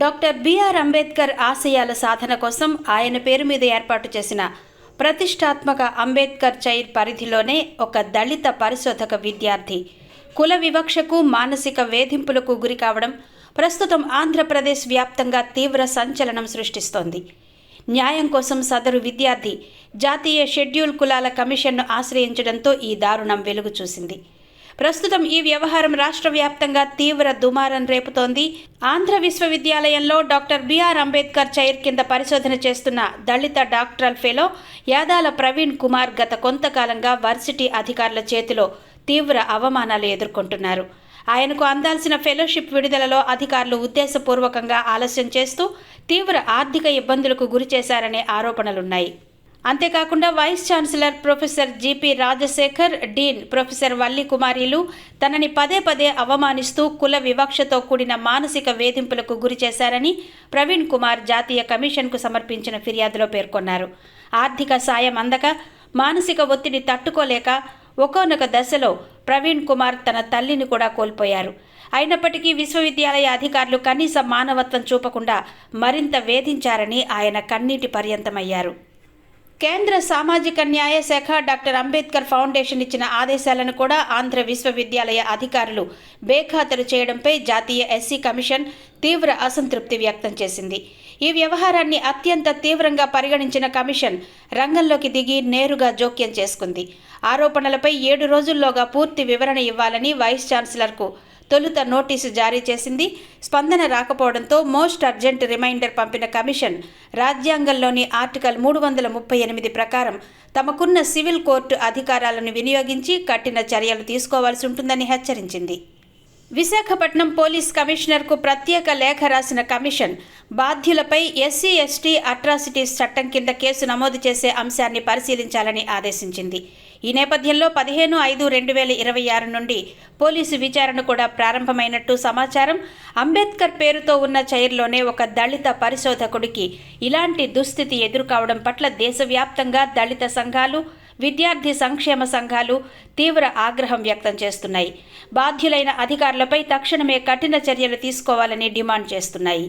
Doctor BR Ambedkar ఆశయాల సాధన కోసం ఆయన పేరు మీద ఏర్పాటు చేసిన ప్రతిష్టాత్మక అంబేద్కర్ చైర్ పరిధిలోనే ఒక దళిత పరిశోధక విద్యార్థి కుల వివక్షకు మానసిక వేధింపులకు గురి కావడం ప్రస్తుతం ఆంధ్రప్రదేశ్ వ్యాప్తంగా తీవ్ర సంచలనం సృష్టిస్తోంది. న్యాయం కోసం సదరు విద్యార్థి జాతీయ షెడ్యూల్ కులాల కమిషన్ను ఆశ్రయించడంతో ఈ దారుణం వెలుగు చూసింది. ప్రస్తుతం ఈ వ్యవహారం రాష్ట్ర వ్యాప్తంగా తీవ్ర దుమారం రేపుతోంది. ఆంధ్ర విశ్వవిద్యాలయంలో డాక్టర్ బిఆర్ అంబేద్కర్ చైర్ కింద పరిశోధన చేస్తున్న దళిత డాక్టరల్ ఫెలో యాదాల ప్రవీణ్ కుమార్ గత కొంతకాలంగా వర్సిటీ అధికారుల చేతిలో తీవ్ర అవమానాలు ఎదుర్కొంటున్నారు. ఆయనకు అందాల్సిన ఫెలోషిప్ విడుదలలో అధికారులు ఉద్దేశపూర్వకంగా ఆలస్యం చేస్తూ తీవ్ర ఆర్థిక ఇబ్బందులకు గురి చేశారనే ఆరోపణలున్నాయి. అంతేకాకుండా vice chancellor professor G P Rajasekhar, dean professor Valli కుమారీలు తనని పదే పదే అవమానిస్తూ కుల వివక్షతో కూడిన మానసిక వేధింపులకు గురి చేశారని ప్రవీణ్ కుమార్ జాతీయ కమిషన్కు సమర్పించిన ఫిర్యాదులో పేర్కొన్నారు. ఆర్థిక సాయం అందక మానసిక ఒత్తిడి తట్టుకోలేక ఒకానొక దశలో ప్రవీణ్ కుమార్ తన తల్లిని కూడా కోల్పోయారు. అయినప్పటికీ విశ్వవిద్యాలయ అధికారులు కనీస మానవత్వం చూపకుండా మరింత వేధించారని ఆయన కన్నీటి పర్యంతమయ్యారు. కేంద్ర సామాజిక న్యాయ శాఖ డాక్టర్ అంబేద్కర్ ఫౌండేషన్ ఇచ్చిన ఆదేశాలను కూడా ఆంధ్ర విశ్వవిద్యాలయ అధికారులు బేఖాతరు చేయడంపై జాతీయ ఎస్సీ కమిషన్ తీవ్ర అసంతృప్తి వ్యక్తం చేసింది. ఈ వ్యవహారాన్ని అత్యంత తీవ్రంగా పరిగణించిన కమిషన్ రంగంలోకి దిగి నేరుగా జోక్యం చేసుకుంది. ఆరోపణలపై 7 రోజుల్లోగా పూర్తి వివరణ ఇవ్వాలని వైస్ ఛాన్సలర్కు తొలుత నోటీసు జారీ చేసింది. స్పందన రాకపోవడంతో మోస్ట్ అర్జెంట్ రిమైండర్ పంపిన కమిషన్ రాజ్యాంగంలోని ఆర్టికల్ 338 ప్రకారం తమకున్న సివిల్ కోర్టు అధికారాలను వినియోగించి కఠిన చర్యలు తీసుకోవాల్సి ఉంటుందని హెచ్చరించింది. విశాఖపట్నం పోలీస్ కమిషనర్కు ప్రత్యేక లేఖ రాసిన కమిషన్ బాధ్యులపై ఎస్సీ ఎస్టీ అట్రాసిటీస్ చట్టం కింద కేసు నమోదు చేసే అంశాన్ని పరిశీలించాలని ఆదేశించింది. ఈ నేపథ్యంలో 15/5/2026 నుండి పోలీసు విచారణ కూడా ప్రారంభమైనట్టు సమాచారం. అంబేద్కర్ పేరుతో ఉన్న చైర్లోనే ఒక దళిత పరిశోధకుడికి ఇలాంటి దుస్థితి ఎదురుకావడం పట్ల దేశవ్యాప్తంగా దళిత సంఘాలు, విద్యార్థి సంక్షేమ సంఘాలు తీవ్ర ఆగ్రహం వ్యక్తం చేస్తున్నాయి. బాధ్యులైన అధికారులపై తక్షణమే కఠిన చర్యలు తీసుకోవాలని డిమాండ్ చేస్తున్నాయి.